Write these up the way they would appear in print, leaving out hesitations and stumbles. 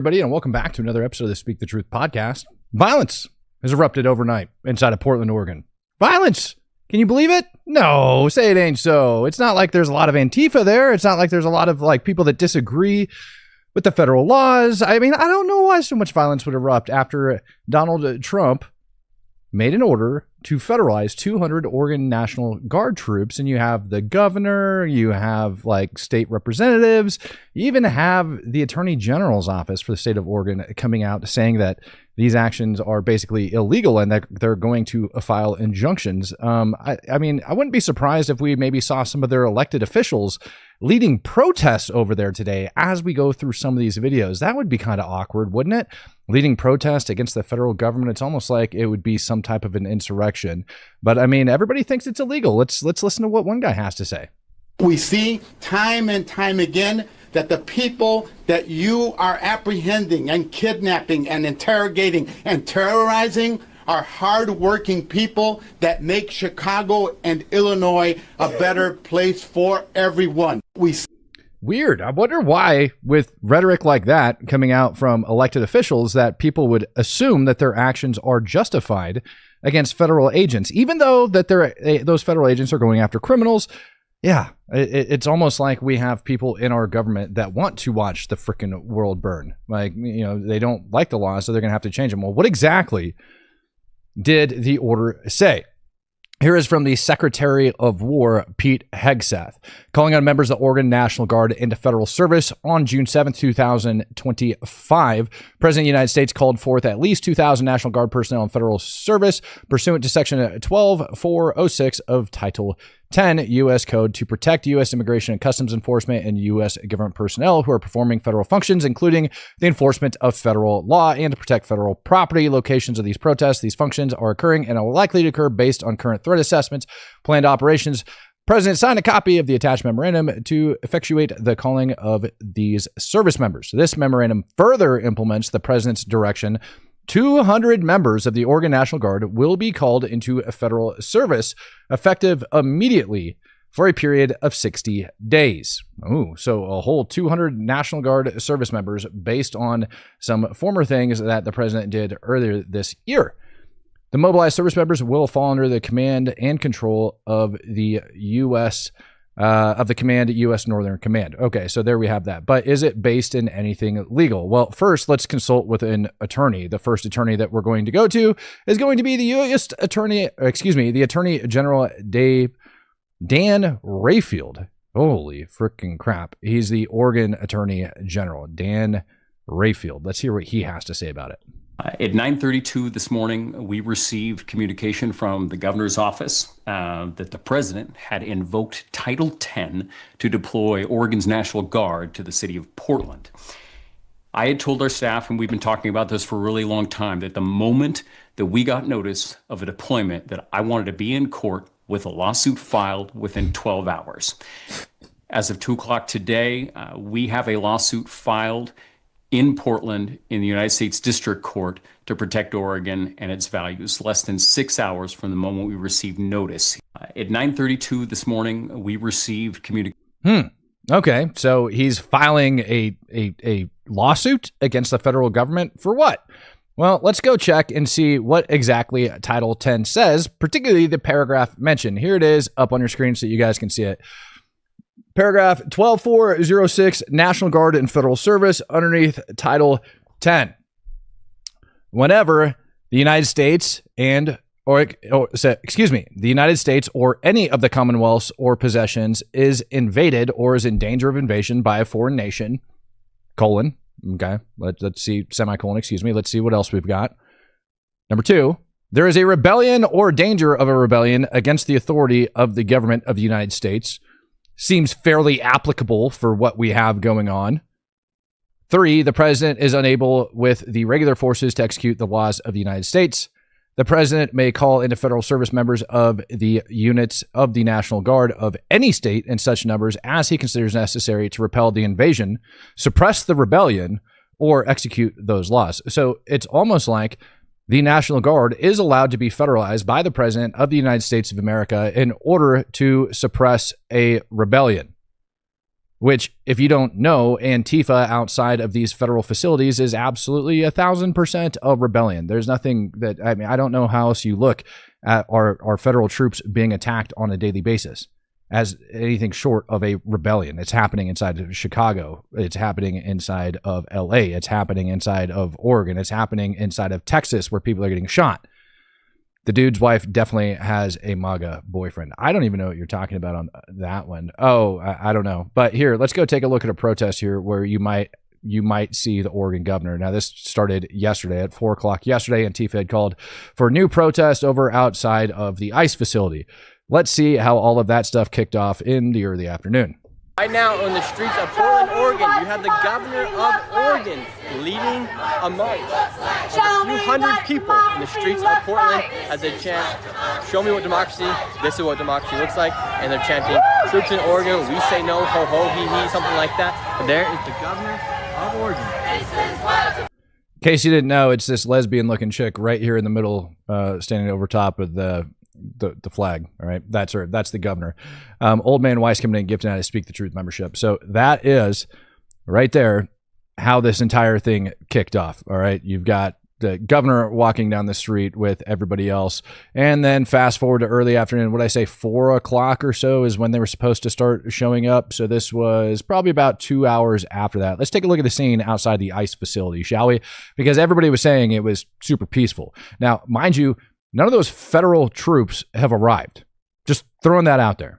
Everybody, and welcome back to another episode of the Speak the Truth podcast. Violence has erupted overnight inside of Portland, Oregon. Violence! Can you believe it? No, say it ain't so. It's not like there's a lot of Antifa there. It's not like there's a lot of people that disagree with the federal laws. I mean, I don't know why so much violence would erupt after Donald Trump made an order to federalize 200 Oregon National Guard troops. And you have the governor, you have state representatives, you even have the Attorney General's office for the state of Oregon coming out saying that these actions are basically illegal and that they're going to file injunctions. I mean, I wouldn't be surprised if we maybe saw some of their elected officials leading protests over there today as we go through some of these videos. That would be kind of awkward, wouldn't it? Leading protest against the federal government. It's almost like it would be some type of an insurrection. But I mean, everybody thinks it's illegal. Let's listen to what one guy has to say. We see time and time again that the people that you are apprehending and kidnapping and interrogating and terrorizing are hardworking people that make Chicago and Illinois a better place for everyone. Weird. I wonder why, with rhetoric like that coming out from elected officials, that people would assume that their actions are justified against federal agents, even though that those federal agents are going after criminals. Yeah, it's almost like we have people in our government that want to watch the freaking world burn. They don't like the law, so they're going to have to change them. Well, what exactly did the order say? Here is from the Secretary of War, Pete Hegseth, calling on members of the Oregon National Guard into federal service on June 7th, 2025. President of the United States called forth at least 2,000 National Guard personnel in federal service pursuant to Section 12406 of Title 10 U.S. Code to protect U.S. Immigration and Customs Enforcement and U.S. government personnel who are performing federal functions, including the enforcement of federal law, and to protect federal property. Locations of these protests, these functions are occurring and are likely to occur based on current threat assessments, planned operations. President signed a copy of the attached memorandum to effectuate the calling of these service members. This memorandum further implements the president's direction. 200 members of the Oregon National Guard will be called into federal service effective immediately for a period of 60 days. Ooh, so a whole 200 National Guard service members based on some former things that the president did earlier this year. The mobilized service members will fall under the command and control of the U.S. U.S. Northern Command. Okay, so there we have that. But is it based in anything legal? Well, first, let's consult with an attorney. The first attorney that we're going to go to is going to be the the Attorney General Dan Rayfield. Holy freaking crap. He's the Oregon Attorney General, Dan Rayfield. Let's hear what he has to say about it. At 9:32 this morning, we received communication from the governor's office that the president had invoked Title 10 to deploy Oregon's National Guard to the city of Portland. I had told our staff, and we've been talking about this for a really long time, that the moment that we got notice of a deployment, that I wanted to be in court with a lawsuit filed within 12 hours. As of 2 o'clock today, we have a lawsuit filed in Portland in the United States District Court to protect Oregon and its values, less than 6 hours from the moment we received notice. At 9:32 this morning, we received communication. Okay, so he's filing a lawsuit against the federal government for what? Well, let's go check and see what exactly Title 10 says, particularly the paragraph mentioned. Here it is up on your screen so you guys can see it. Paragraph 12406, National Guard and Federal Service, underneath Title 10. Whenever the United States the United States or any of the Commonwealths or possessions is invaded or is in danger of invasion by a foreign nation, okay, let's see, let's see what else we've got. Number 2, there is a rebellion or danger of a rebellion against the authority of the government of the United States. Seems fairly applicable for what we have going on. 3, the president is unable with the regular forces to execute the laws of the United States. The president may call into federal service members of the units of the National Guard of any state in such numbers as he considers necessary to repel the invasion, suppress the rebellion, or execute those laws. So it's almost like the National Guard is allowed to be federalized by the President of the United States of America in order to suppress a rebellion. which, if you don't know, Antifa outside of these federal facilities is absolutely 1,000% a rebellion. There's nothing that, I mean, I don't know how else you look at our federal troops being attacked on a daily basis as anything short of a rebellion. It's happening inside of Chicago. It's happening inside of LA. It's happening inside of Oregon. It's happening inside of Texas where people are getting shot. The dude's wife definitely has a MAGA boyfriend. I don't even know what you're talking about on that one. Oh, I don't know. But here, let's go take a look at a protest here where you might see the Oregon governor. Now, this started yesterday at 4 o'clock yesterday. Antifa had called for a new protest over outside of the ICE facility. Let's see how all of that stuff kicked off in the early afternoon. Right now on the streets of Portland, Oregon, you have the governor of Oregon leading a march. A few hundred people in the streets of Portland as they chant, "Show me what democracy, this is what democracy looks like," and they're chanting, "Troops in Oregon, we say no, ho ho, he he," something like that. And there is the governor of Oregon. In case you didn't know, it's this lesbian-looking chick right here in the middle, standing over top of the flag. All right, that's her. That's the governor. Old Man Weiss coming in, gifting out his Speak the Truth membership. So that is right there how this entire thing kicked off. All right, you've got the governor walking down the street with everybody else, and then fast forward to early afternoon. What did I say? 4 o'clock or so is when they were supposed to start showing up. So this was probably about 2 hours after that. Let's take a look at the scene outside the ICE facility, shall we? Because everybody was saying it was super peaceful. Now, mind you, none of those federal troops have arrived. Just throwing that out there.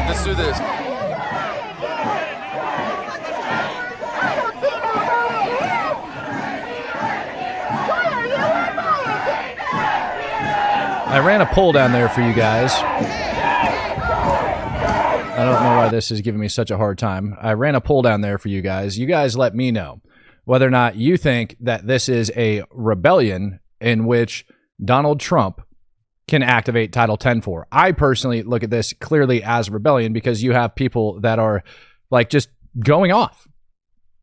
Let's do this. I ran a poll down there for you guys. I don't know why this is giving me such a hard time. I ran a poll down there for you guys. You guys let me know whether or not you think that this is a rebellion in which Donald Trump can activate Title 10 for. I personally look at this clearly as a rebellion because you have people that are like just going off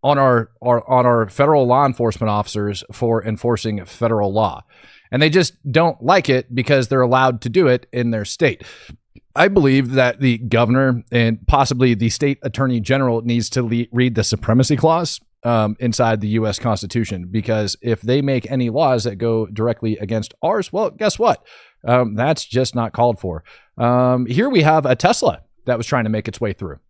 on our federal law enforcement officers for enforcing federal law. And they just don't like it because they're allowed to do it in their state. I believe that the governor and possibly the state attorney general needs to read the supremacy clause inside the U.S. Constitution, because if they make any laws that go directly against ours, well, guess what? That's just not called for. Here we have a Tesla that was trying to make its way through.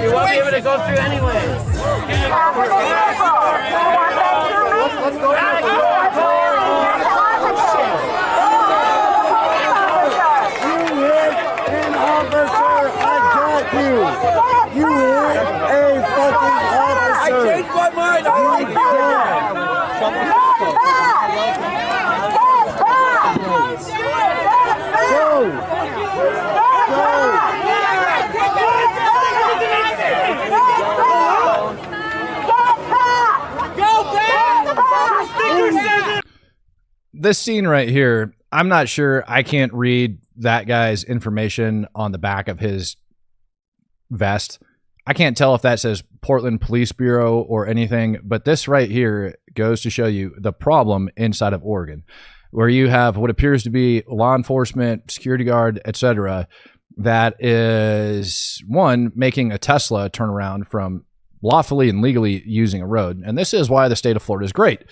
You won't be able to go through anyway. Let's go. You hit an officer. I got you. You hit a fucking officer. I changed my mind. this scene right here, I'm not sure. I can't read that guy's information on the back of his vest. I can't tell if that says Portland Police Bureau or anything, but this right here goes to show you the problem inside of Oregon, where you have what appears to be law enforcement, security guard, etc., that is, one, making a Tesla turn around from lawfully and legally using a road. And this is why the state of Florida is great.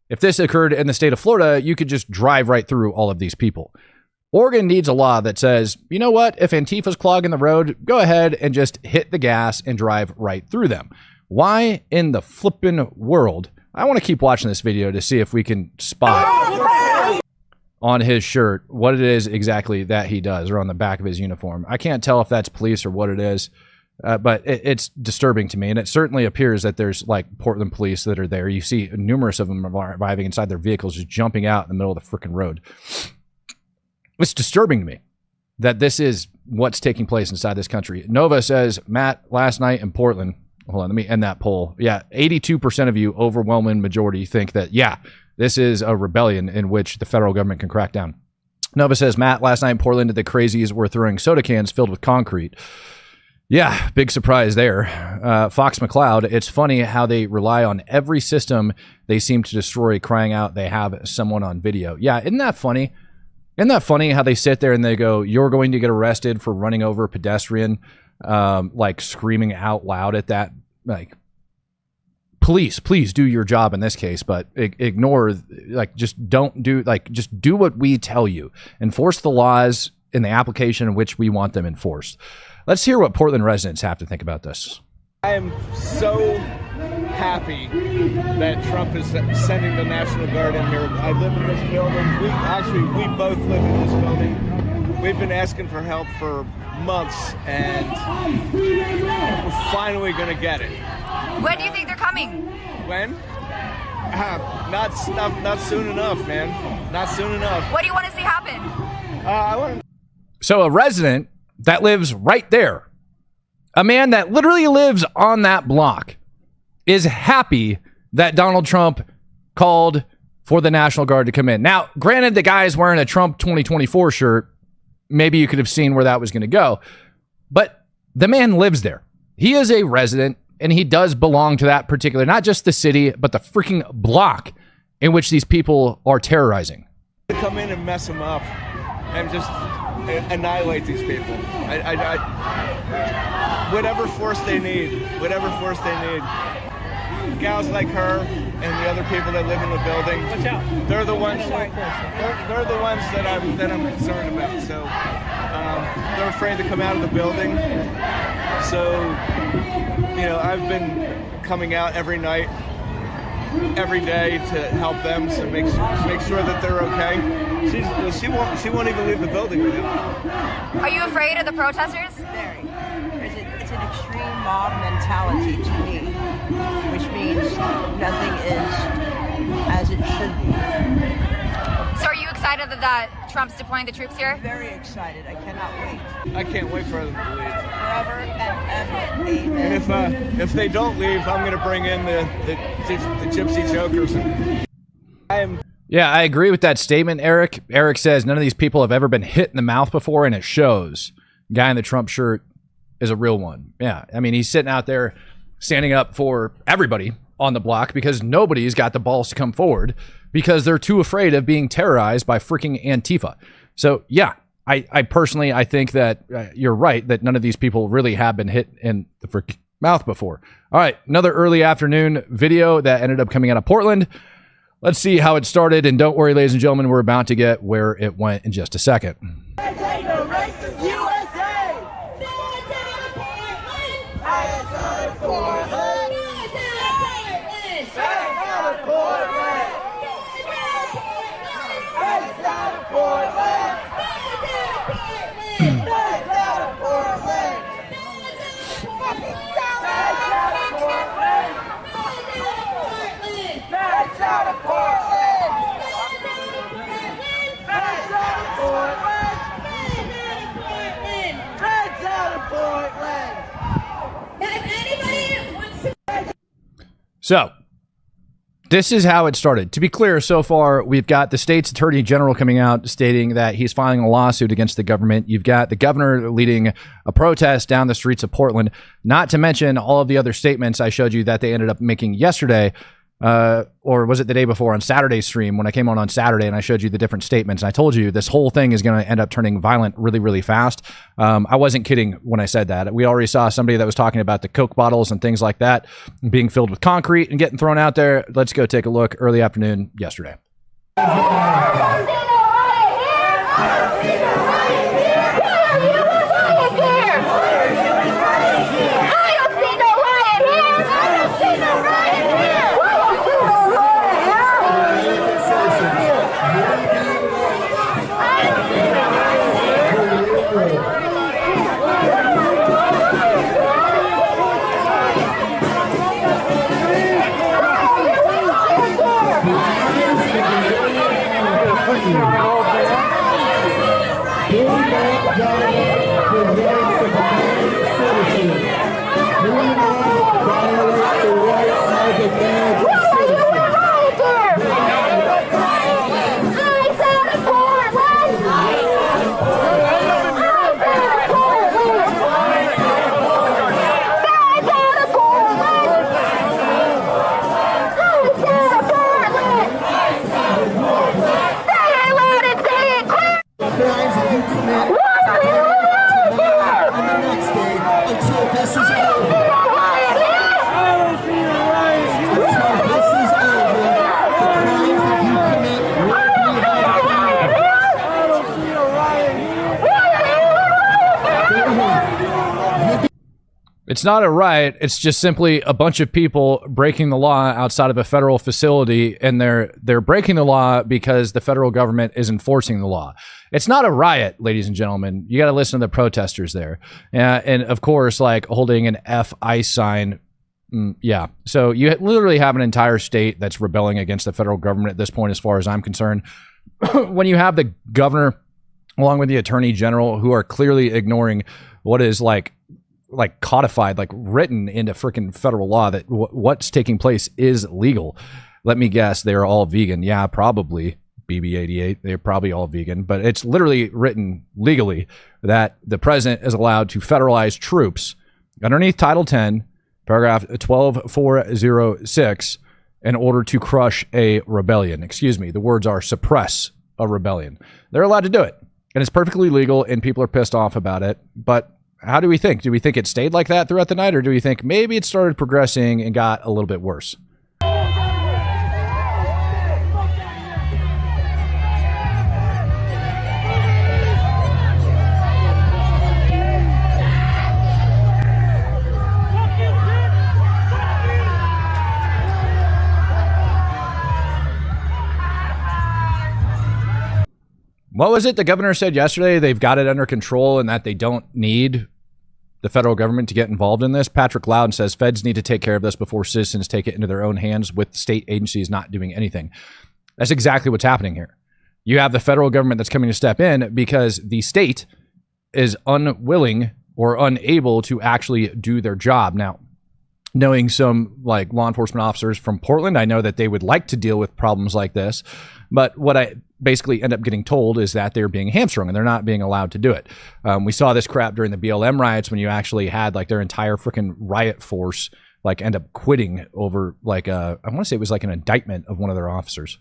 If this occurred in the state of Florida, you could just drive right through all of these people. Oregon needs a law that says, you know what? If Antifa's clogging the road, go ahead and just hit the gas and drive right through them. Why in the flippin' world? I want to keep watching this video to see if we can spot on his shirt what it is exactly that he does, or on the back of his uniform. I can't tell if that's police or what it is, but it's disturbing to me. And it certainly appears that there's like Portland police that are there. You see numerous of them arriving inside their vehicles, just jumping out in the middle of the freaking road. It's disturbing to me that this is what's taking place inside this country. Nova says, Matt, last night in Portland, hold on, let me end that poll. Yeah, 82% of you, overwhelming majority, think that, yeah, this is a rebellion in which the federal government can crack down. Nova says, Matt, last night in Portland, the crazies were throwing soda cans filled with concrete. Yeah, big surprise there. Fox McCloud, it's funny how they rely on every system they seem to destroy, crying out they have someone on video. Yeah, isn't that funny? Isn't that funny how they sit there and they go, you're going to get arrested for running over a pedestrian, like screaming out loud at that, like, please do your job in this case, but ignore, like, just don't do, like, just do what we tell you. Enforce the laws in the application in which we want them enforced. Let's hear what Portland residents have to think about this. I am so happy that Trump is sending the National Guard in here. I live in this building. We both live in this building. We've been asking for help for months, and we're finally going to get it. When do you think they're coming? When? Not soon enough, man. Not soon enough. What do you want to see happen? I want. So a resident that lives right there, a man that literally lives on that block, is happy that Donald Trump called for the National Guard to come in. Now, granted, the guy's wearing a Trump 2024 shirt. Maybe you could have seen where that was going to go. But the man lives there. He is a resident, and he does belong to that particular, not just the city, but the freaking block in which these people are terrorizing. To come in and mess them up and just annihilate these people. Whatever force they need. Gals like her and the other people that live in the building, they're the ones that I'm concerned about. So they're afraid to come out of the building. So, you know, I've been coming out every night, every day to help them, to make sure that they're okay. She won't even leave the building with him. Are you afraid of the protesters? Very. It's an extreme mob mentality to me, which means nothing is as it should be. So are you excited that Trump's deploying the troops here? Very excited. I cannot wait. I can't wait for them to leave. Forever and ever. Amen. And if they don't leave, I'm going to bring in the gypsy jokers. Yeah, I agree with that statement, Eric. Eric says none of these people have ever been hit in the mouth before, and it shows. Guy in the Trump shirt is a real one. Yeah, I mean, he's sitting out there standing up for everybody on the block because nobody's got the balls to come forward because they're too afraid of being terrorized by freaking Antifa. So, yeah, I personally, I think that you're right, that none of these people really have been hit in the freaking mouth before. All right, another early afternoon video that ended up coming out of Portland. Let's see how it started, and don't worry, ladies and gentlemen, we're about to get where it went in just a second. So, This is how it started. To be clear, so far, we've got the state's attorney general coming out stating that he's filing a lawsuit against the government. You've got the governor leading a protest down the streets of Portland, not to mention all of the other statements I showed you that they ended up making yesterday. Or was it the day before on Saturday's stream when I came on Saturday and I showed you the different statements and I told you this whole thing is going to end up turning violent really, really fast. I wasn't kidding when I said that. We already saw somebody that was talking about the Coke bottles and things like that being filled with concrete and getting thrown out there. Let's go take a look. Early afternoon yesterday. It's not a riot. It's just simply a bunch of people breaking the law outside of a federal facility, and they're breaking the law because the federal government is enforcing the law. It's not a riot, ladies and gentlemen. You got to listen to the protesters there, and of course, like holding an F ICE sign. Yeah. So you literally have an entire state that's rebelling against the federal government at this point, as far as I'm concerned. When you have the governor, along with the attorney general, who are clearly ignoring what is like codified, like written into freaking federal law, that what's taking place is legal. Let me guess, they're all vegan. Yeah, probably. BB-88, they're probably all vegan, but it's literally written legally that the president is allowed to federalize troops underneath Title 10, paragraph 12406, in order to crush a rebellion. Excuse me, the words are suppress a rebellion. They're allowed to do it, and it's perfectly legal, and people are pissed off about it. But how do we think? Do we think it stayed like that throughout the night, or do we think maybe it started progressing and got a little bit worse? What was it the governor said yesterday? They've got it under control and that they don't need the federal government to get involved in this. Patrick Loudon says feds need to take care of this before citizens take it into their own hands, with state agencies not doing anything. That's exactly what's happening here. You have the federal government that's coming to step in because the state is unwilling or unable to actually do their job. Now, knowing some like law enforcement officers from Portland, I know that they would like to deal with problems like this, but what I basically end up getting told is that they're being hamstrung and they're not being allowed to do it. We saw this crap during the BLM riots when you actually had like their entire freaking riot force like end up quitting over like I want to say it was like an indictment of one of their officers.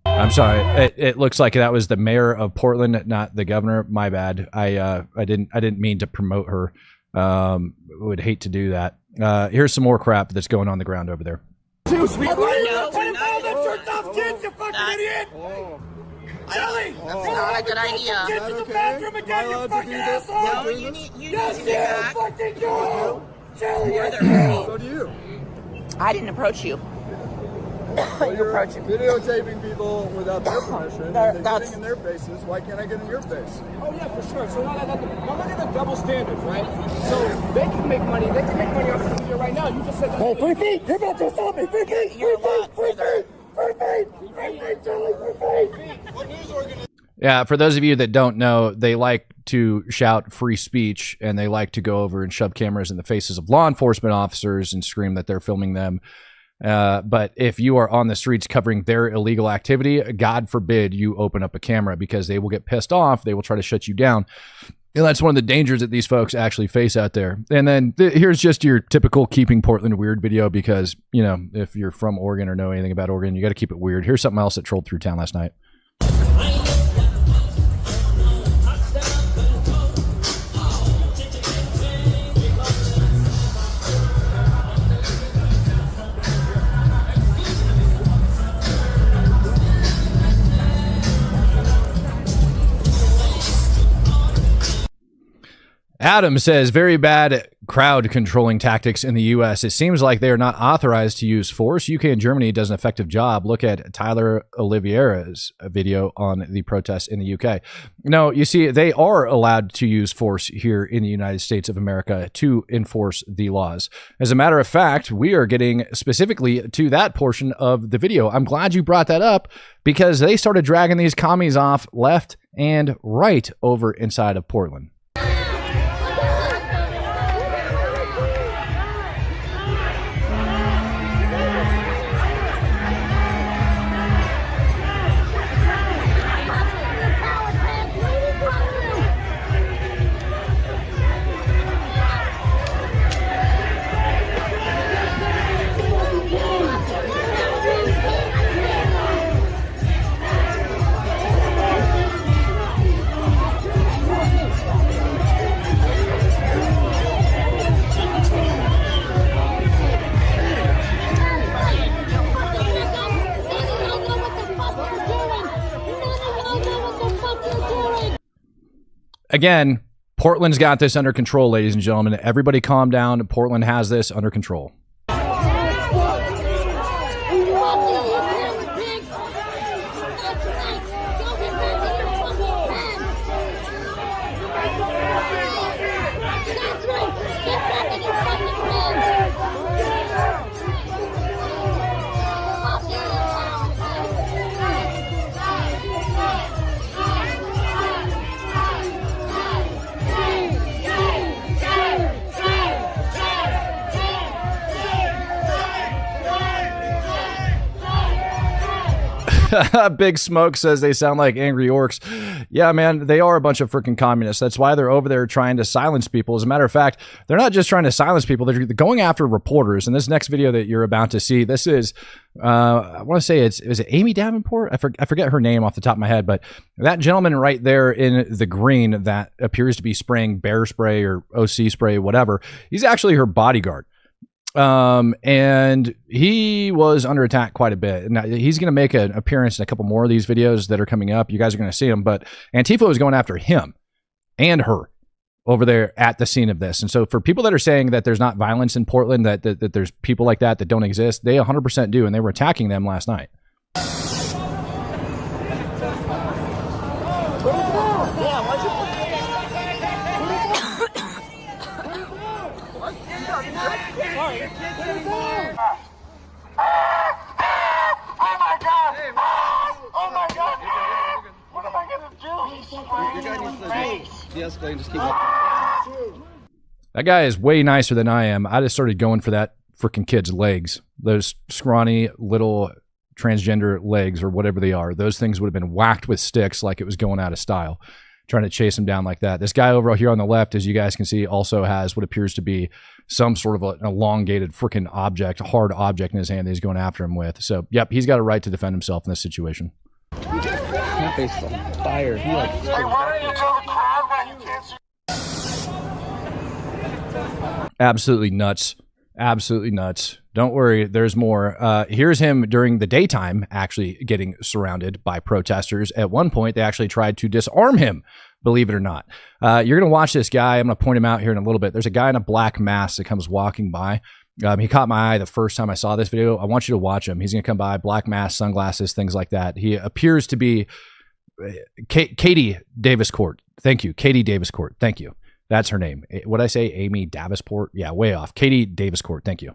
I'm sorry. It looks like that was the mayor of Portland, not the governor. My bad. I didn't mean to promote her. Would hate to do that. Here's some more crap that's going on the ground over there. Too sweet. Why are you not putting all them jerked off kids, you fucking idiot? Shelly! That's not a good idea. Get to the bathroom again, you fucking asshole! No, you need to get back. Fucking do! Shelly, So do you. I didn't approach you. You approach him. Videotaping people without their permission. There- They're that's- getting in their faces. Why can't I get in your face? Oh yeah, for sure. So now look at the double standards, right? So they can make money. They can make money off the video right now. You just said that. Hey, 3 feet! You're about to assault me! 3 feet! 3 feet! 3 feet! 3 feet! 3 feet, Charlie! 3 feet! What news organization? Yeah, for those of you that don't know, they like to shout free speech, and they like to go over and shove cameras in the faces of law enforcement officers and scream that they're filming them. But if you are on the streets covering their illegal activity, God forbid you open up a camera, because they will get pissed off. They will try to shut you down. And that's one of the dangers that these folks actually face out there. And then here's just your typical keeping Portland weird video, because, you know, if you're from Oregon or know anything about Oregon, you got to keep it weird. Here's something else that trolled through town last night. Adam says, very bad crowd controlling tactics in the U.S. It seems like they are not authorized to use force. UK and Germany does an effective job. Look at Tyler Oliveira's video on the protests in the UK. No, you see, they are allowed to use force here in the United States of America to enforce the laws. As a matter of fact, we are getting specifically to that portion of the video. I'm glad you brought that up, because they started dragging these commies off left and right over inside of Portland. Again, Portland's got this under control, ladies and gentlemen. Everybody calm down. Portland has this under control. Big Smoke says they sound like angry orcs. Yeah, man, they are a bunch of freaking communists. That's why they're over there trying to silence people. As a matter of fact, they're not just trying to silence people. They're going after reporters. And this next video that you're about to see, this is, I want to say is it Amy Davenport? I forget her name off the top of my head, but that gentleman right there in the green that appears to be spraying bear spray or OC spray, whatever, he's actually her bodyguard. And he was under attack quite a bit. Now he's going to make an appearance in a couple more of these videos that are coming up. You guys are going to see him, but Antifa was going after him and her over there at the scene of this. And so for people that are saying that there's not violence in Portland, that there's people like that don't exist, they 100% do. And they were attacking them last night. That guy is way nicer than I am. I just started going for that freaking kid's legs. Those scrawny little transgender legs or whatever they are. Those things would have been whacked with sticks like it was going out of style. Trying to chase him down like that. This guy over here on the left, as you guys can see, also has what appears to be some sort of an elongated freaking object, a hard object in his hand that he's going after him with. So, yep, he's got a right to defend himself in this situation. My face is on fire. He like. Absolutely nuts. Absolutely nuts. Don't worry, there's more. Here's him during the daytime actually getting surrounded by protesters. At one point, they actually tried to disarm him, believe it or not. You're going to watch this guy. I'm going to point him out here in a little bit. There's a guy in a black mask that comes walking by. He caught my eye the first time I saw this video. I want you to watch him. He's going to come by, black mask, sunglasses, things like that. He appears to be Katie Daviscourt. Thank you. Katie Daviscourt. Thank you. That's her name. What did I say? Amy Davisport? Yeah, way off. Katie Daviscourt. Thank you.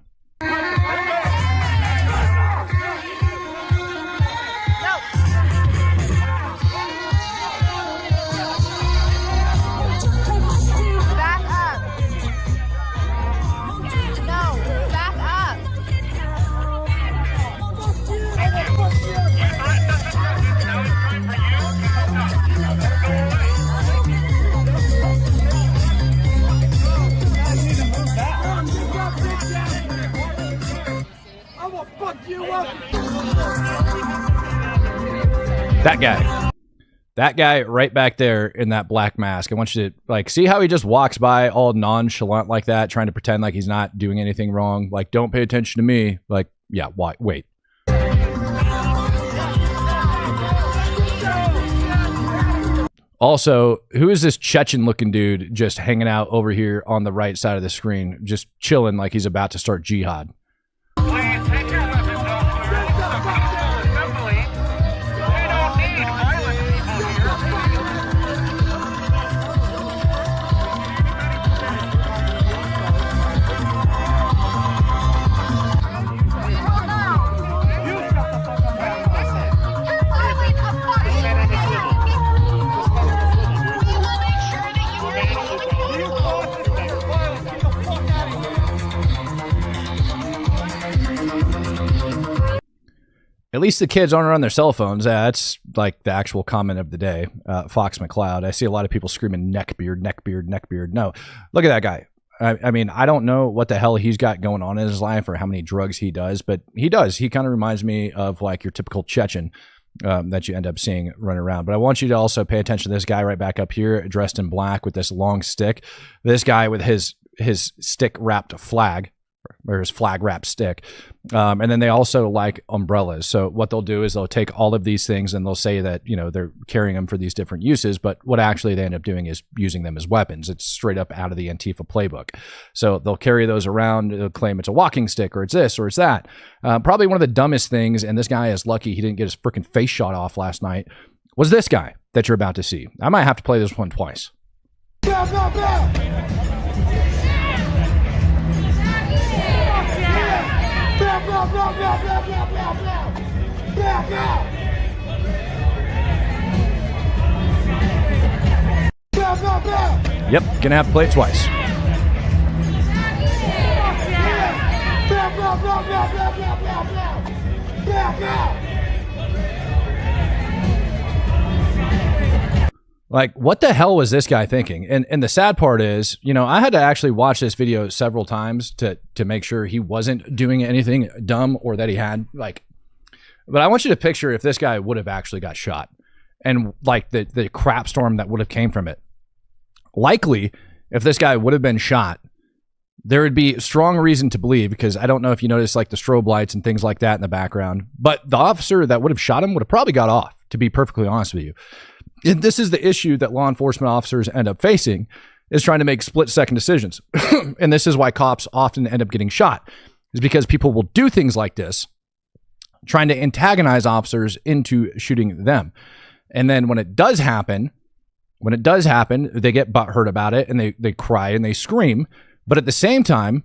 That guy right back there in that black mask. I want you to like see how he just walks by all nonchalant like that, trying to pretend like he's not doing anything wrong. Like, don't pay attention to me. Like, yeah, wait. Also, who is this Chechen looking dude just hanging out over here on the right side of the screen, just chilling like he's about to start jihad? At least the kids aren't on their cell phones. That's like the actual comment of the day. Fox McCloud. I see a lot of people screaming neckbeard, neckbeard, neckbeard. No, look at that guy. I mean, I don't know what the hell he's got going on in his life or how many drugs he does, but he does. He kind of reminds me of like your typical Chechen that you end up seeing run around. But I want you to also pay attention to this guy right back up here, dressed in black with this long stick. This guy with his stick wrapped flag, or his flag wrapped stick. And then they also like umbrellas. So what they'll do is they'll take all of these things and they'll say that, you know, they're carrying them for these different uses, but what actually they end up doing is using them as weapons. It's straight up out of the Antifa playbook. So they'll carry those around, they'll claim it's a walking stick or it's this or it's that. Probably one of the dumbest things, and this guy is lucky he didn't get his freaking face shot off last night, was this guy that you're about to see. I might have to play this one twice. Yep, gonna have to play it twice. Like, what the hell was this guy thinking? And the sad part is, you know, I had to actually watch this video several times to make sure he wasn't doing anything dumb or that he had, like, but I want you to picture if this guy would have actually got shot and like the crap storm that would have came from it. Likely, if this guy would have been shot, there would be strong reason to believe, because I don't know if you notice like the strobe lights and things like that in the background, but the officer that would have shot him would have probably got off, to be perfectly honest with you. And this is the issue that law enforcement officers end up facing, is trying to make split-second decisions. And this is why cops often end up getting shot, is because people will do things like this, trying to antagonize officers into shooting them. And then when it does happen, they get butthurt about it and they cry and they scream. But at the same time,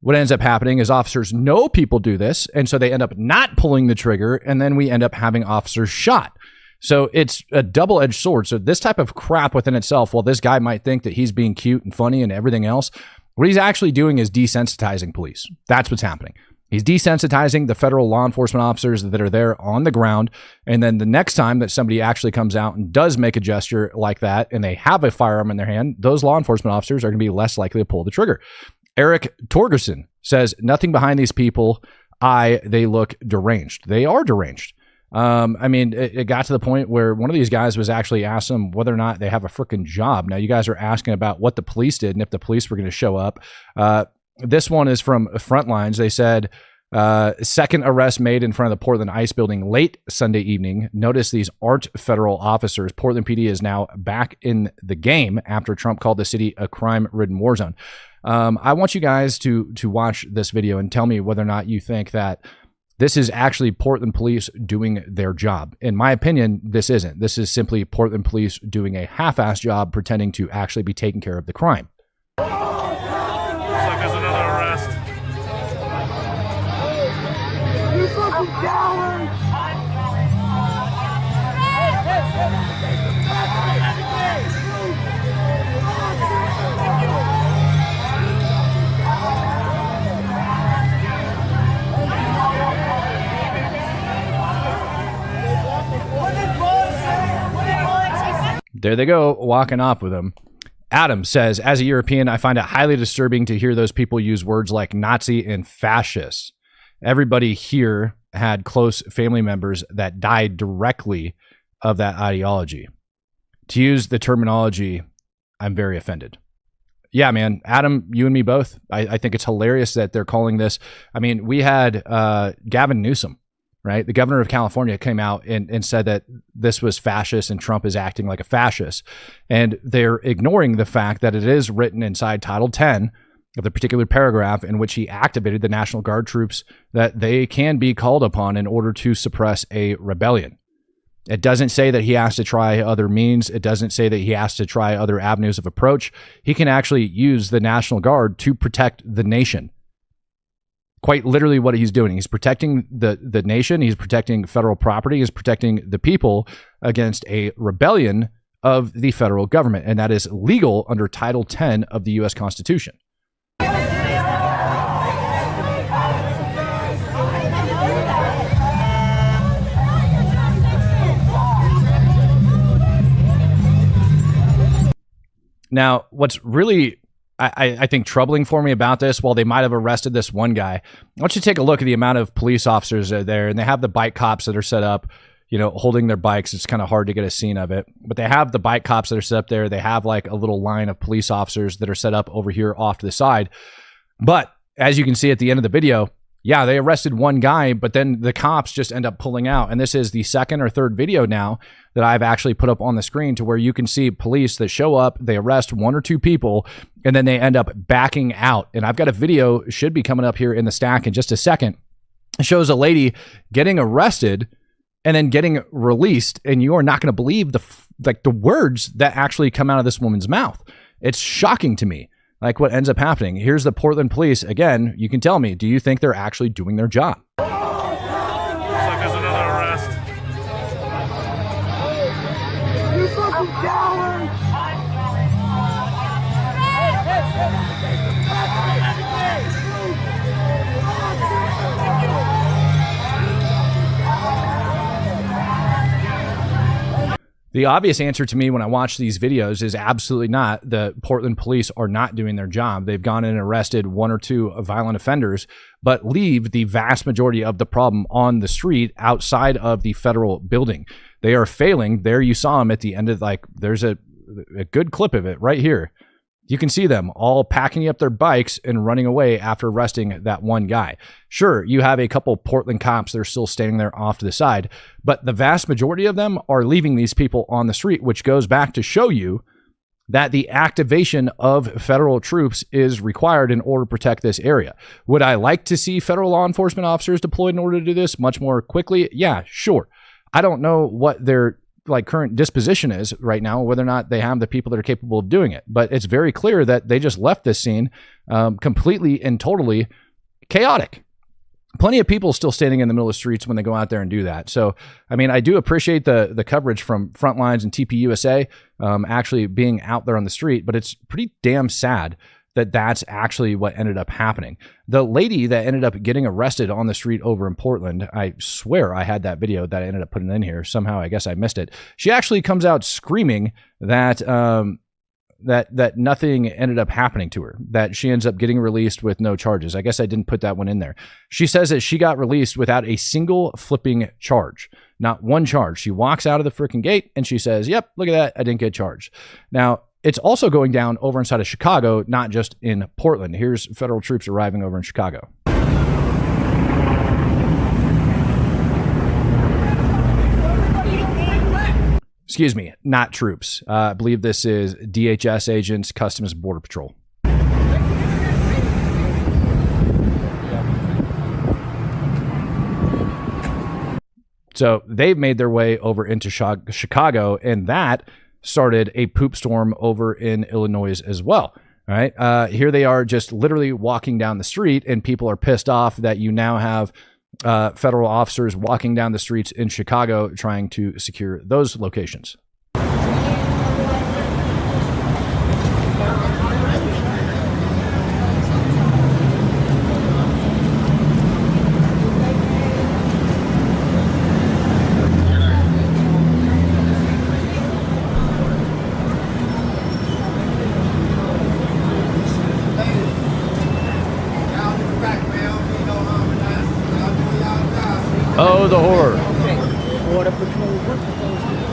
what ends up happening is officers know people do this, and so they end up not pulling the trigger, and then we end up having officers shot. So it's a double-edged sword. So this type of crap within itself, while this guy might think that he's being cute and funny and everything else, what he's actually doing is desensitizing police. That's what's happening. He's desensitizing the federal law enforcement officers that are there on the ground. And then the next time that somebody actually comes out and does make a gesture like that and they have a firearm in their hand, those law enforcement officers are going to be less likely to pull the trigger. Eric Torgerson says, nothing behind these people. They look deranged. They are deranged. I mean, it got to the point where one of these guys was actually asked them whether or not they have a freaking job. Now, you guys are asking about what the police did and if the police were going to show up. This one is from Frontlines. They said, second arrest made in front of the Portland ICE building late Sunday evening. Notice these aren't federal officers. Portland PD is now back in the game after Trump called the city a crime-ridden war zone. I want you guys to watch this video and tell me whether or not you think that this is actually Portland police doing their job. In my opinion, this isn't. This is simply Portland police doing a half-assed job pretending to actually be taking care of the crime. Looks like there's another arrest. You fucking coward! There they go, walking off with him. Adam says, as a European, I find it highly disturbing to hear those people use words like Nazi and fascist. Everybody here had close family members that died directly of that ideology. To use the terminology, I'm very offended. Yeah, man, Adam, you and me both. I think it's hilarious that they're calling this. I mean, we had Gavin Newsom, right? The governor of California came out and said that this was fascist and Trump is acting like a fascist. And they're ignoring the fact that it is written inside Title 10 of the particular paragraph in which he activated the National Guard troops that they can be called upon in order to suppress a rebellion. It doesn't say that he has to try other means. It doesn't say that he has to try other avenues of approach. He can actually use the National Guard to protect the nation. Quite literally what he's doing. He's protecting the nation. He's protecting federal property. He's protecting the people against a rebellion of the federal government. And that is legal under Title 10 of the U.S. Constitution. Now, what's really, I think, troubling for me about this, while they might have arrested this one guy, I want you to take a look at the amount of police officers that are there, and they have the bike cops that are set up, you know, holding their bikes. It's kind of hard to get a scene of it, but they have the bike cops that are set up there. They have like a little line of police officers that are set up over here off to the side. But as you can see at the end of the video, yeah, they arrested one guy, but then the cops just end up pulling out. And this is the second or third video now that I've actually put up on the screen to where you can see police that show up, they arrest one or two people, and then they end up backing out. And I've got a video, should be coming up here in the stack in just a second. It shows a lady getting arrested and then getting released, and you are not going to believe the words that actually come out of this woman's mouth. It's shocking to me. Like what ends up happening. Here's the Portland police. Again, you can tell me, do you think they're actually doing their job? Looks like there's another arrest. You fucking coward! The obvious answer to me when I watch these videos is absolutely not. The Portland police are not doing their job. They've gone in and arrested one or two violent offenders, but leave the vast majority of the problem on the street outside of the federal building. They are failing. There you saw them at the end of, like, there's a good clip of it right here. You can see them all packing up their bikes and running away after arresting that one guy. Sure, you have a couple Portland cops that are still standing there off to the side, but the vast majority of them are leaving these people on the street, which goes back to show you that the activation of federal troops is required in order to protect this area. Would I like to see federal law enforcement officers deployed in order to do this much more quickly? Yeah, sure. I don't know what their current disposition is right now, whether or not they have the people that are capable of doing it. But it's very clear that they just left this scene completely and totally chaotic. Plenty of people still standing in the middle of the streets when they go out there and do that. So, I mean, I do appreciate the coverage from Frontlines and TPUSA actually being out there on the street, but it's pretty damn sad that that's actually what ended up happening. The lady that ended up getting arrested on the street over in Portland, I swear I had that video that I ended up putting in here. Somehow I guess I missed it. She actually comes out screaming that that nothing ended up happening to her, that she ends up getting released with no charges. I guess I didn't put that one in there. She says that she got released without a single flipping charge. Not one charge. She walks out of the freaking gate and she says, yep, look at that. I didn't get charged. Now, it's also going down over inside of Chicago, not just in Portland. Here's federal troops arriving over in Chicago. Excuse me, not troops. I believe this is DHS agents, Customs and Border Patrol. So they've made their way over into Chicago, and that started a poop storm over in Illinois as well. All right. Here they are just literally walking down the street, and people are pissed off that you now have federal officers walking down the streets in Chicago trying to secure those locations. Oh, the horror. Border Patrol, what the hell is this?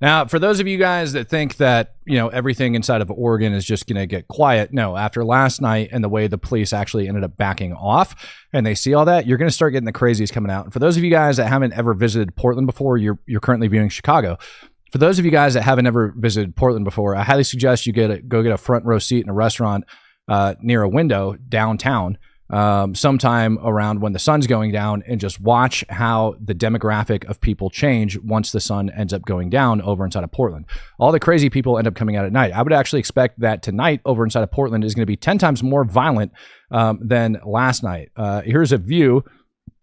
Now, for those of you guys that think that, you know, everything inside of Oregon is just going to get quiet, no, after last night and the way the police actually ended up backing off and they see all that, you're going to start getting the crazies coming out. And for those of you guys that haven't ever visited Portland before, you're currently viewing Chicago. For those of you guys that haven't ever visited Portland before, I highly suggest you go get a front row seat in a restaurant near a window downtown sometime around when the sun's going down, and just watch how the demographic of people change once the sun ends up going down over inside of Portland. All the crazy people end up coming out at night. I would actually expect that tonight over inside of Portland is going to be 10 times more violent than last night. Here's a view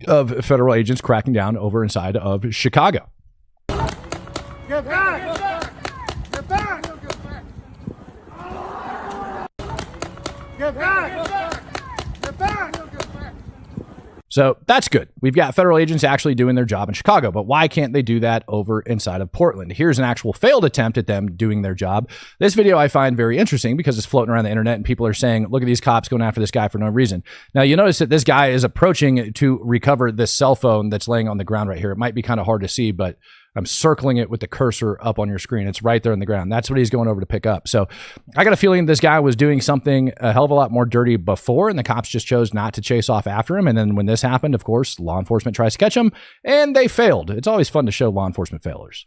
of federal agents cracking down over inside of Chicago. Get back! Get back! Get back! So that's good. We've got federal agents actually doing their job in Chicago, but why can't they do that over inside of Portland? Here's an actual failed attempt at them doing their job. This video I find very interesting because it's floating around the internet and people are saying, look at these cops going after this guy for no reason. Now, you notice that this guy is approaching to recover this cell phone that's laying on the ground right here. It might be kind of hard to see, but I'm circling it with the cursor up on your screen. It's right there on the ground. That's what he's going over to pick up. So I got a feeling this guy was doing something a hell of a lot more dirty before, and the cops just chose not to chase off after him. And then when this happened, of course, law enforcement tries to catch him, and they failed. It's always fun to show law enforcement failures.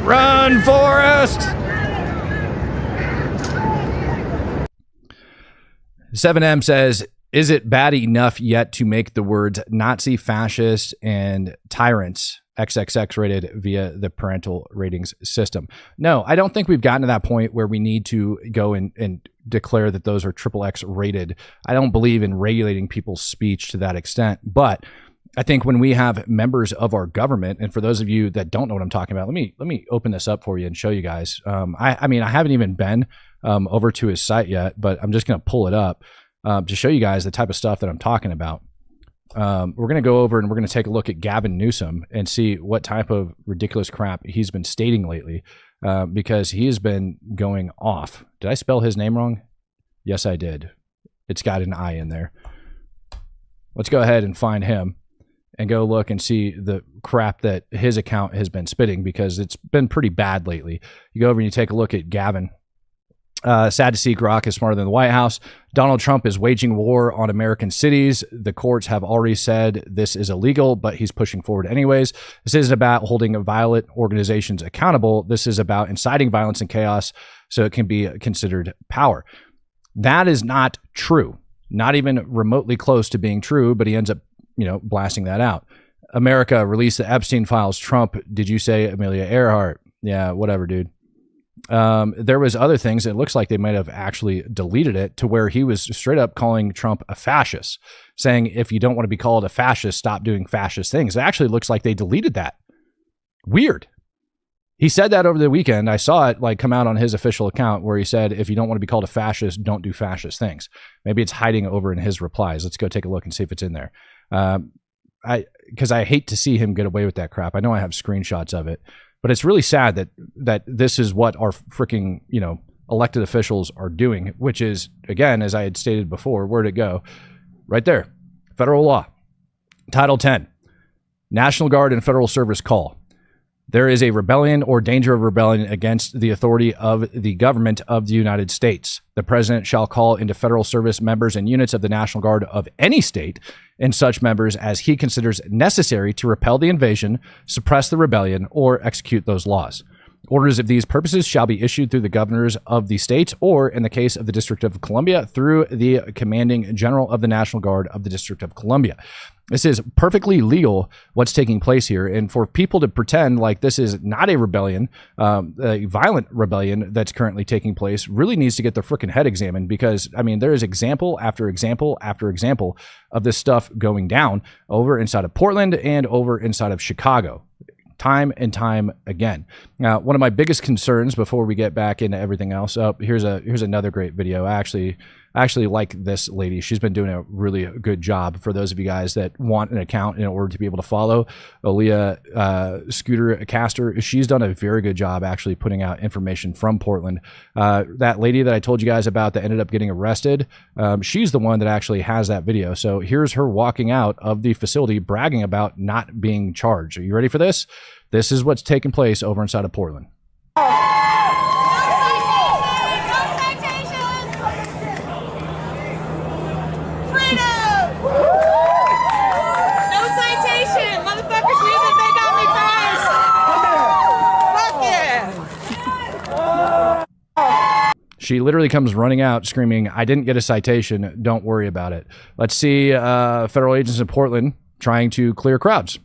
Run, Forrest! 7M says, is it bad enough yet to make the words Nazi, fascist, and tyrants XXX rated via the parental ratings system? No, I don't think we've gotten to that point where we need to go and declare that those are XXX rated. I don't believe in regulating people's speech to that extent, but I think when we have members of our government, and for those of you that don't know what I'm talking about, let me open this up for you and show you guys. I mean, I haven't even been over to his site yet, but I'm just going to pull it up to show you guys the type of stuff that I'm talking about. We're going to go over and we're going to take a look at Gavin Newsom and see what type of ridiculous crap he's been stating lately, because he has been going off. Did I spell his name wrong? Yes, I did. It's got an I in there. Let's go ahead and find him and go look and see the crap that his account has been spitting, because it's been pretty bad lately. You go over and you take a look at Gavin. Sad to see Grok is smarter than the White House. Donald Trump is waging war on American cities. The courts have already said this is illegal, but he's pushing forward anyways. This isn't about holding violent organizations accountable. This is about inciting violence and chaos so it can be considered power. That is not true. Not even remotely close to being true, but he ends up, blasting that out. America released the Epstein files. Trump, did you say Amelia Earhart? Yeah, whatever, dude. There was other things. It looks like they might have actually deleted it to where he was straight up calling Trump a fascist, saying, if you don't want to be called a fascist, stop doing fascist things. It actually looks like they deleted that. Weird. He said that over the weekend. I saw it come out on his official account where he said, if you don't want to be called a fascist, don't do fascist things. Maybe it's hiding over in his replies. Let's go take a look and see if it's in there. Because I hate to see him get away with that crap. I know I have screenshots of it, but it's really sad that this is what our freaking, elected officials are doing, which is, again, as I had stated before, where'd it go? Right there. Federal law. Title 10, National Guard and Federal Service call. There is a rebellion or danger of rebellion against the authority of the government of the United States. The president shall call into federal service members and units of the National Guard of any state and such members as he considers necessary to repel the invasion, suppress the rebellion, or execute those laws. Orders of these purposes shall be issued through the governors of the states, or in the case of the District of Columbia, through the commanding general of the National Guard of the District of Columbia. This is perfectly legal, what's taking place here. And for people to pretend like this is not a rebellion, a violent rebellion that's currently taking place, really needs to get their freaking head examined, because, I mean, there is example after example after example of this stuff going down over inside of Portland and over inside of Chicago. Time and time again. Now, one of my biggest concerns before we get back into everything else, here's another great video. I actually like this lady. She's been doing a really good job for those of you guys that want an account in order to be able to follow Aaliyah Scooter Caster. She's done a very good job actually putting out information from Portland. That lady that I told you guys about that ended up getting arrested, she's the one that actually has that video. So here's her walking out of the facility bragging about not being charged. Are you ready for this? This is what's taking place over inside of Portland. She literally comes running out screaming, "I didn't get a citation. Don't worry about it." Let's see federal agents in Portland trying to clear crowds.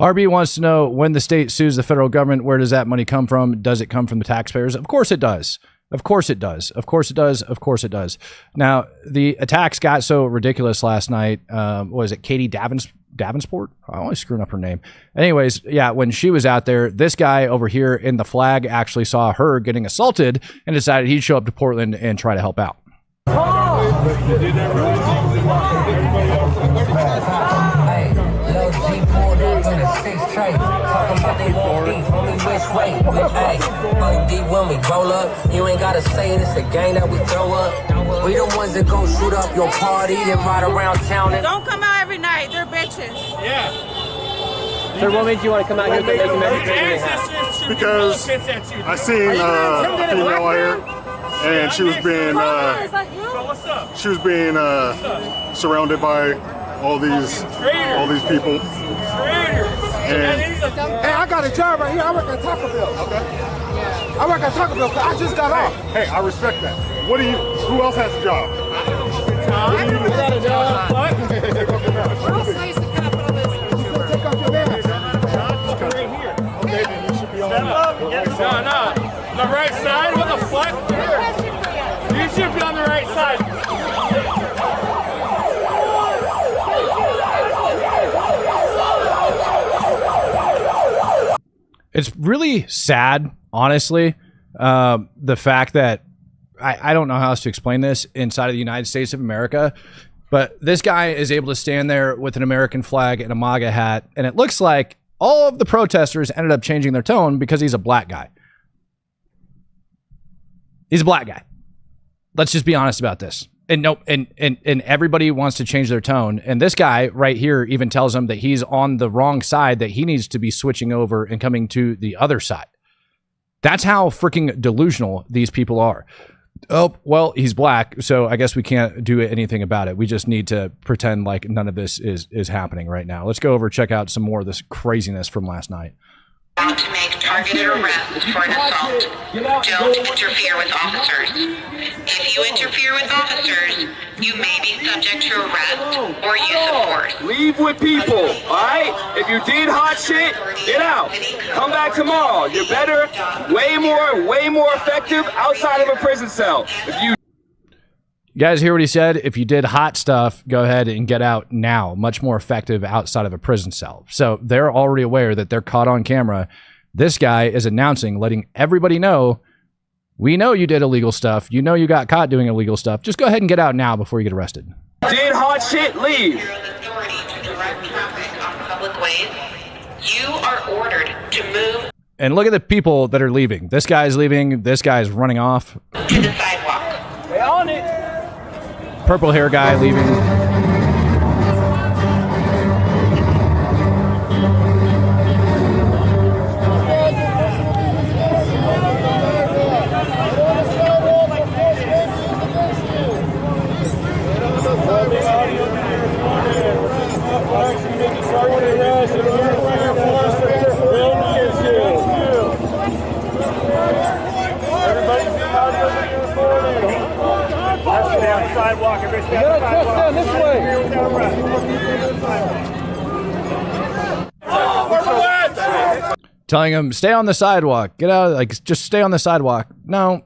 RB wants to know, when the state sues the federal government, where does that money come from? Does it come from the taxpayers? Of course it does. Of course it does. Of course it does. Of course it does. Now, the attacks got so ridiculous last night. What was it, Katie Davenport? I always screwing up her name. Anyways, yeah, when she was out there, this guy over here in the flag actually saw her getting assaulted and decided he'd show up to Portland and try to help out. When we roll up, you ain't gotta say it, it's a game that we throw up. We the ones that go shoot up your party, then ride around town. Don't come out every night, they're bitches. Yeah. So what made you want to come out here to make a because I seen a female out here, and she was being surrounded by all these people. And hey, I got a job right here. I work at Taco Bell. Okay. I work at Taco Bell. I just got off. Hey, I respect that. Who else has a job? I got a job. What? Take off your mask. Right here. Okay, then you should be on No. The right side? What the fuck? You should be on the right side. It's really sad, honestly, the fact that I don't know how else to explain this inside of the United States of America, but this guy is able to stand there with an American flag and a MAGA hat, and it looks like all of the protesters ended up changing their tone because he's a black guy. He's a black guy. Let's just be honest about this. And nope, and everybody wants to change their tone. And this guy right here even tells him that he's on the wrong side, that he needs to be switching over and coming to the other side. That's how freaking delusional these people are. Oh, well, he's black, so I guess we can't do anything about it. We just need to pretend like none of this is happening right now. Let's go over, check out some more of this craziness from last night. To make targeted arrests for an assault. Don't interfere with officers. If you interfere with officers, you may be subject to arrest or use of force. Leave with people, alright? If you did hot shit, get out. Come back tomorrow. You're better, way more effective outside of a prison cell. If you guys hear what he said? If you did hot stuff, go ahead and get out now. Much more effective outside of a prison cell. So they're already aware that they're caught on camera. This guy is announcing, letting everybody know, we know you did illegal stuff. You know you got caught doing illegal stuff. Just go ahead and get out now before you get arrested. did hot shit, leave. You are ordered to move And look at the people that are leaving. This guy's leaving. This guy's running off. to the sidewalk. They on it. Purple hair guy leaving. Sidewalk. Everybody stand on the sidewalk. This way. Telling him, stay on the sidewalk. Get out. Like, just stay on the sidewalk. No,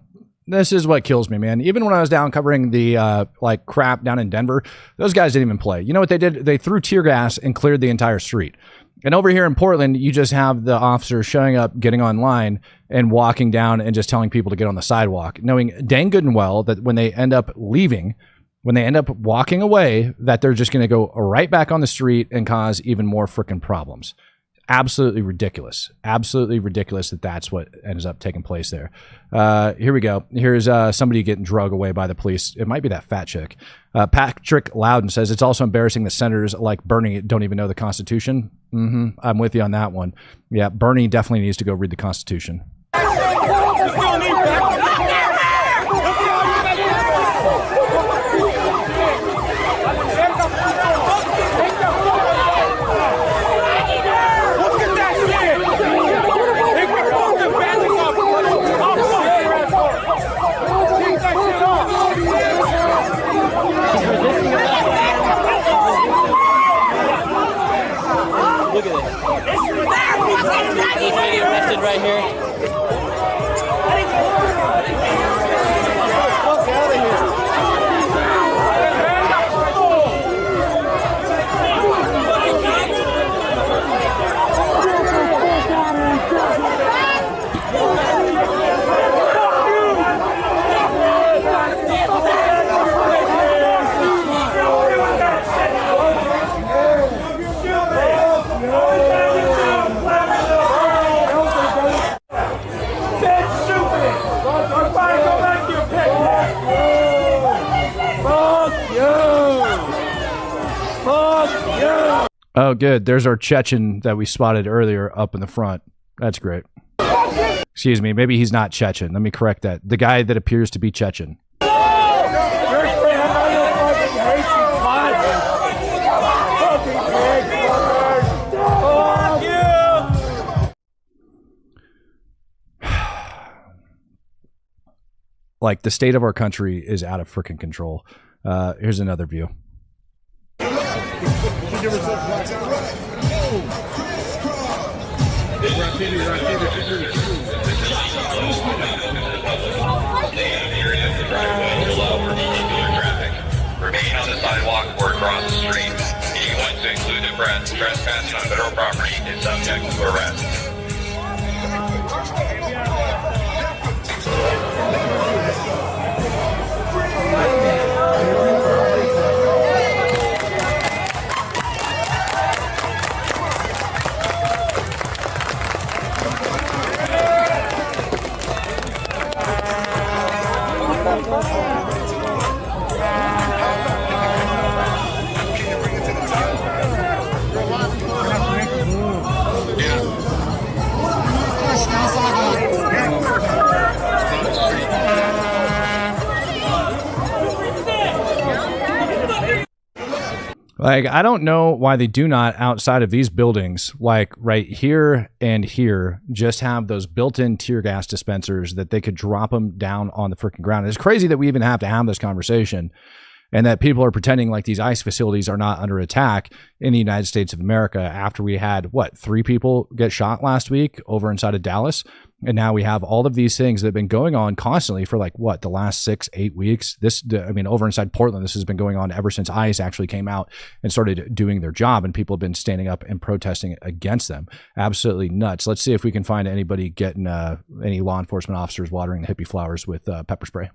this is what kills me, man. Even when I was down covering the, like, crap down in Denver, those guys didn't even play. You know what they did? They threw tear gas and cleared the entire street. And over here in Portland, you just have the officers showing up, getting online, and walking down and just telling people to get on the sidewalk, knowing dang good and well that when they end up leaving, when they end up walking away, that they're just going to go right back on the street and cause even more freaking problems. Absolutely ridiculous. Absolutely ridiculous that that's what ends up taking place there. Here we go. Here's somebody getting drugged away by the police. It might be that fat chick. Patrick Loudon says it's also embarrassing that senators like Bernie don't even know the Constitution. I'm with you on that one. Yeah, Bernie definitely needs to go read the Constitution. Look at this. He's getting arrested right here. Oh, good. There's our Chechen that we spotted earlier up in the front. That's great. Excuse me. Maybe he's not Chechen. Let me correct that. The guy that appears to be Chechen. Like, the state of our country is out of freaking control. Here's another view. Remain on the sidewalk or across the street. Anyone to include the trespassing on federal property is subject to arrest. Like, I don't know why they do not, outside of these buildings, like right here and here, just have those built-in tear gas dispensers that they could drop them down on the freaking ground. It's crazy that we even have to have this conversation and that people are pretending like these ICE facilities are not under attack in the United States of America after we had, what, 3 people get shot last week over inside of Dallas. And now we have all of these things that have been going on constantly for like, what, the last 6-8 weeks. Over inside Portland, this has been going on ever since ICE actually came out and started doing their job, and people have been standing up and protesting against them. Absolutely nuts. Let's see if we can find anybody getting any law enforcement officers watering the hippie flowers with pepper spray.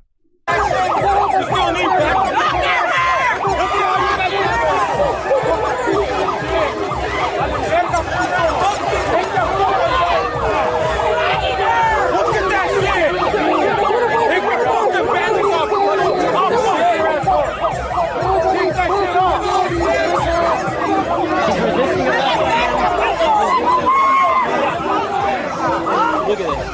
Look at this.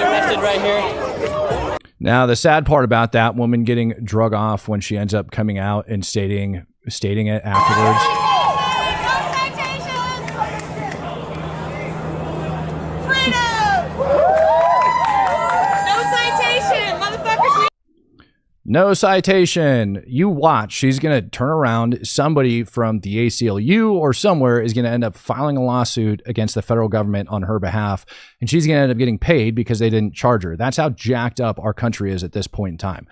Arrested right here. Now, the sad part about that woman getting drug off when she ends up coming out and stating it afterwards. No citation. You watch. She's going to turn around. Somebody from the ACLU or somewhere is going to end up filing a lawsuit against the federal government on her behalf. And she's going to end up getting paid because they didn't charge her. That's how jacked up our country is at this point in time.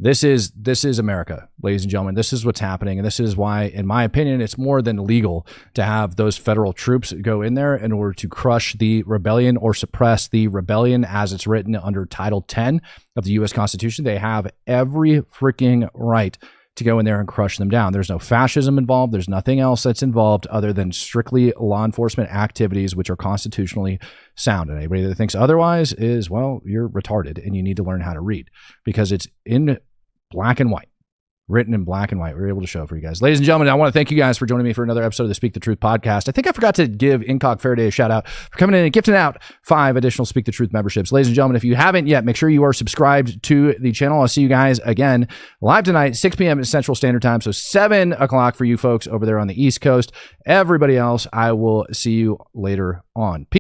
This is America, ladies and gentlemen. This is what's happening. And this is why, in my opinion, it's more than legal to have those federal troops go in there in order to crush the rebellion or suppress the rebellion as it's written under Title 10 of the U.S. Constitution. They have every freaking right to go in there and crush them down. There's no fascism involved. There's nothing else that's involved other than strictly law enforcement activities, which are constitutionally sound. And anybody that thinks otherwise is, well, you're retarded and you need to learn how to read, because it's in black and white, written in black and white. We were able to show it for you guys. Ladies and gentlemen, I want to thank you guys for joining me for another episode of the Speak the Truth podcast. I think I forgot to give Incog Faraday a shout out for coming in and gifting out 5 additional Speak the Truth memberships. Ladies and gentlemen, if you haven't yet, make sure you are subscribed to the channel. I'll see you guys again live tonight, 6 p.m. Central Standard Time. So 7 o'clock for you folks over there on the East Coast. Everybody else, I will see you later on. Peace.